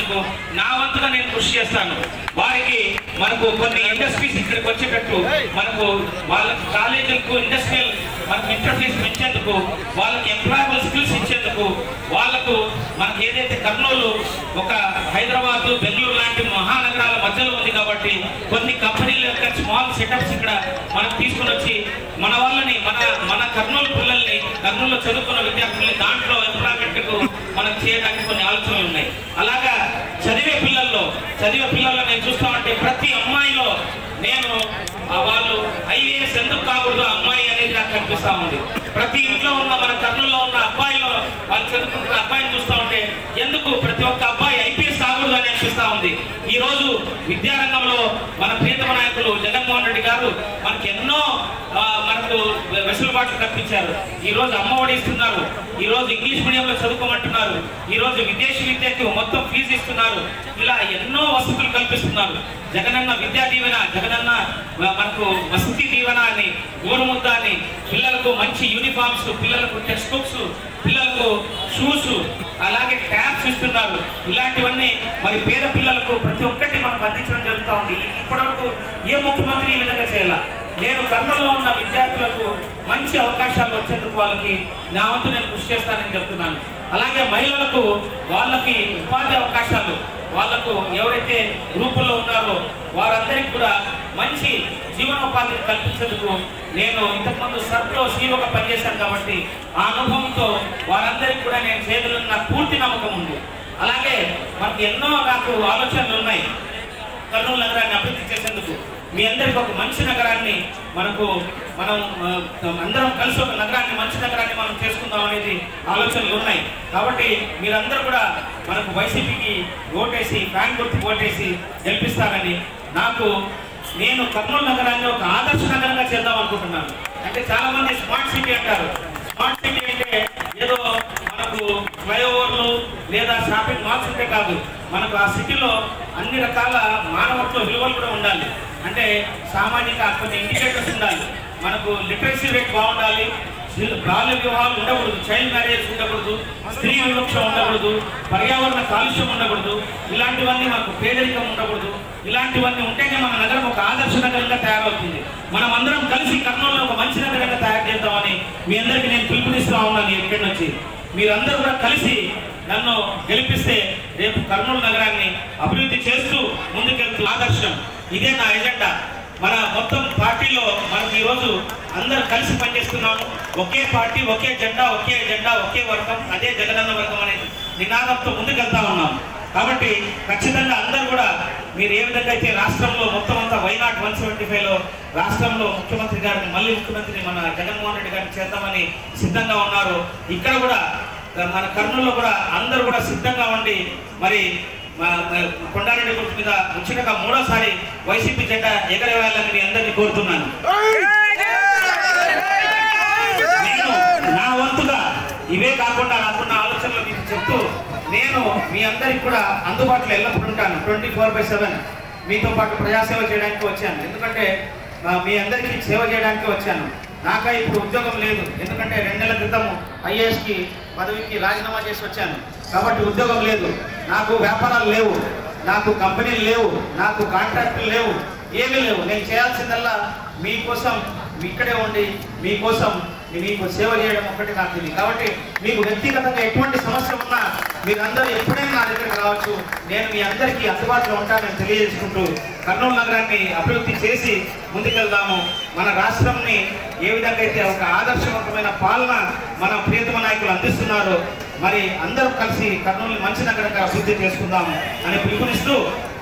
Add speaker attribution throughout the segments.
Speaker 1: చేసేందుకు నా వంతుగా నేను కృషి చేస్తాను. వారికి మనకు కొన్ని ఇండస్ట్రీస్ ఇక్కడికి వచ్చేటట్టు మనకు వాళ్ళ కాలేజీలకు ఇండస్ట్రియల్ మనకు ఇంటర్ఫేస్ పెంచేందుకు, వాళ్ళకి ఎంప్లాయబుల్ స్కిల్స్ ఇచ్చేందుకు, వాళ్ళకు మనకి ఏదైతే కర్నూలు ఒక హైదరాబాద్ బెంగళూరు లాంటి మహానగరాల మధ్యలో ఉంది కాబట్టి కొన్ని కంపెనీల యొక్క స్మాల్ సెటప్స్ ఇక్కడ మనం తీసుకుని వచ్చి మన వాళ్ళని మన కర్నూలు పిల్లల్ని, కర్నూలులో చదువుకున్న విద్యార్థుల్ని దాంట్లో ఎంప్లాయ్మెంట్కు మనం చేయడానికి కొన్ని ఆలోచనలు ఉన్నాయి. అలాగా చదివే పిల్లల్లో నేను చూస్తామంటే ప్రతి అమ్మాయిలో నేను వాళ్ళు ఐఏఎస్ ఎందుకు కాకూడదు అమ్మాయి అనేది నాకు కనిపిస్తా ఉంది. ప్రతి ఇంట్లో ఉన్న మన కర్నూలులో ఉన్న అబ్బాయిలో వాళ్ళు చదువుకుంటున్న అబ్బాయిని చూస్తూ ఉంటే ఎందుకు ప్రతి ఒక్క అబ్బాయి ఐపీఎస్ కాకూడదు అని అనిపిస్తా ఉంది. ఈ రోజు విద్యారంగంలో మన ప్రియతమ నాయకులు జగన్మోహన్ రెడ్డి గారు మనకి ఎన్నో మనకు వెసులుబాట్లు కల్పించారు. ఈ రోజు అమ్మఒడి ఇస్తున్నారు, ఈ రోజు ఇంగ్లీష్ మీడియంలో చదువుకోమంటున్నారు, ఈ రోజు విదేశీ విద్యకు మొత్తం ఫీజు ఇస్తున్నారు. ఇలా ఎన్నో వసతులు కల్పిస్తున్నారు. జగనన్న విద్యా దీవెన, జగనన్న మనకు వసతి దీవెన అని, గోరుముద్ద అని, పిల్లలకు మంచి యూనిఫామ్స్, పిల్లలకు టెక్స్ట్ బుక్స్, పిల్లలకు షూస్, అలాగే ట్యాబ్స్ ఇస్తున్నారు. ఇలాంటివన్నీ మరి పేద పిల్లలకు ప్రతి ఒక్కటి మనకు అందించడం జరుగుతూ ఉంది. ఇప్పటివరకు ఏ ముఖ్యమంత్రి ఈ విధంగా చేయాల. నేను కర్నూలులో ఉన్న విద్యార్థులకు మంచి అవకాశాలు వచ్చేందుకు వాళ్ళకి నా వంతు నేను కృషి చేస్తానని చెప్తున్నాను. అలాగే మహిళలకు వాళ్ళకి ఉపాధి అవకాశాలు, వాళ్లకు ఎవరైతే గ్రూపుల్లో ఉన్నారో వారందరికీ కూడా మంచి జీవనోపాధిని కల్పించేందుకు నేను ఇంతకుముందు సర్లో సీఓగా పనిచేశాను కాబట్టి ఆ అనుభవంతో వారందరికీ కూడా నేను చేయగలను నాకు పూర్తి నమ్మకం ఉంది. అలాగే మనకు ఎన్నో నాకు ఆలోచనలు ఉన్నాయి కర్నూలు నగరాన్ని అభివృద్ధి చేసేందుకు. మీ అందరికి ఒక మంచి నగరాన్ని మనం అందరం కలిసి ఒక నగరాన్ని, మంచి నగరాన్ని మనం చేసుకుందాం అనేది ఆలోచనలు ఉన్నాయి. కాబట్టి మీరందరూ కూడా మనకు వైసీపీకి ఓటేసి, ఫ్యాన్ గుర్తుకు ఓటేసి గెలిపిస్తారని నేను కర్నూలు నగరాన్ని ఒక ఆదర్శ నగరంగా చేద్దాం అనుకుంటున్నాను. అంటే చాలా మంది స్మార్ట్ సిటీ అంటారు. స్మార్ట్ సిటీ అంటే ఏదో మనకు ఫ్లైఓవర్లు లేదా షాపింగ్ మాల్స్ ఉంటే కాదు, మనకు ఆ సిటీలో అన్ని రకాల మానవత్వ విలువలు కూడా ఉండాలి. అంటే సామాజిక కొన్ని ఇండికేటర్స్ ఉండాలి. మనకు లిటరసీ రేట్ బాగుండాలి, బాల్య వివాహాలు ఉండకూడదు, చైల్డ్ మ్యారేజ్ ఉండకూడదు, స్త్రీ వివక్ష ఉండకూడదు, పర్యావరణ కాలుష్యం ఉండకూడదు, ఇలాంటివన్నీ మనకు పేదరికం ఉండకూడదు. ఇలాంటివన్నీ ఉంటేనే మన నగరం ఒక ఆదర్శ నగరంగా తయారవుతుంది. మనం అందరం కలిసి కర్నూలులో ఒక మంచి నగరంగా తయారు చేద్దామని మీ అందరికీ నేను పిలుపునిస్తూ ఉన్నాను. ఇక్కడి నుంచి మీరందరూ కూడా కలిసి నన్ను గెలిపిస్తే రేపు కర్నూలు నగరాన్ని అభివృద్ధి చేస్తూ ముందుకెళ్తూ ఆదర్శం. ఇదే నా ఎజెండా. మన మొత్తం పార్టీలో మనకు ఈరోజు అందరూ కలిసి పనిచేస్తున్నాము. ఒకే పార్టీ, ఒకే జెండా, ఒకే ఎజెండా, ఒకే వర్గం, అదే జగనన్న వర్గం అనే నినాదంతో ముందుకెళ్తా ఉన్నాం. కాబట్టి ఖచ్చితంగా అందరూ కూడా మీరు ఏ విధంగా అయితే రాష్ట్రంలో మొత్తం అంతా వైనాట్ 175లో రాష్ట్రంలో ముఖ్యమంత్రి గారిని, మళ్ళీ ముఖ్యమంత్రిని మన జగన్మోహన్ రెడ్డి గారిని చేద్దామని సిద్ధంగా ఉన్నారు. ఇక్కడ కూడా మన కర్నూలులో కూడా అందరూ కూడా సిద్ధంగా ఉండి మరి కొండారెడ్డి గుర్తు మీద ముచ్చటగా మూడోసారి వైసీపీ జెండా ఎగరవేయాలని మీ అందరినీ కోరుతున్నాను. నేను నా వంతుగా ఇవే కాకుండా నాకున్న ఆలోచనలు మీకు చెప్తూ నేను మీ అందరికి కూడా అందుబాటులో ఎల్లప్పుడూ ఉంటాను. 24/7 మీతో పాటు ప్రజాసేవ చేయడానికి వచ్చాను. ఎందుకంటే మీ అందరికీ సేవ చేయడానికి వచ్చాను. నాకా ఇప్పుడు ఉద్యోగం లేదు, ఎందుకంటే 2 నెలల క్రితం ఐఏఎస్కి పదవికి రాజీనామా చేసి వచ్చాను. కాబట్టి ఉద్యోగం లేదు, నాకు వ్యాపారాలు లేవు, నాకు కంపెనీలు లేవు, నాకు కాంట్రాక్టులు లేవు, ఏమీ లేవు. నేను చేయాల్సిందల్లా మీకోసం ఇక్కడే ఉండి మీకు సేవ చేయడం ఒకటి నాకు ఇది. కాబట్టి మీకు వ్యక్తిగతంగా ఎటువంటి సమస్య ఉన్నా మీరందరూ ఎప్పుడైనా నా దగ్గరికి రావచ్చు. నేను మీ అందరికీ అందుబాటులో ఉంటానని తెలియజేసుకుంటూ కర్నూలు నగరాన్ని అభివృద్ధి చేసి ముందుకెళ్దాము. మన రాష్ట్రంని ఏ విధంగా అయితే ఒక ఆదర్శవంతమైన పాలన మన ప్రియతమ నాయకులు అందిస్తున్నారో మరి అందరూ కలిసి కర్నూలుని మంచి నగరంగా అభివృద్ధి చేసుకుందాము అని పిలుపునిస్తూ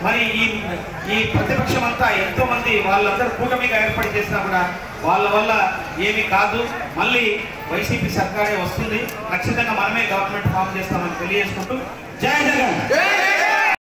Speaker 1: మరి ఈ ప్రతిపక్షం అంతా ఎంతో మంది వాళ్ళందరూ కూటమిగా ఏర్పాటు చేసినా కూడా వాళ్ళ వల్ల ఏమీ కాదు. మళ్ళీ వైసీపీ సర్కారే వస్తుంది. ఖచ్చితంగా మనమే గవర్నమెంట్ ఫామ్ చేస్తామని తెలియజేసుకుంటూ జై జగన్.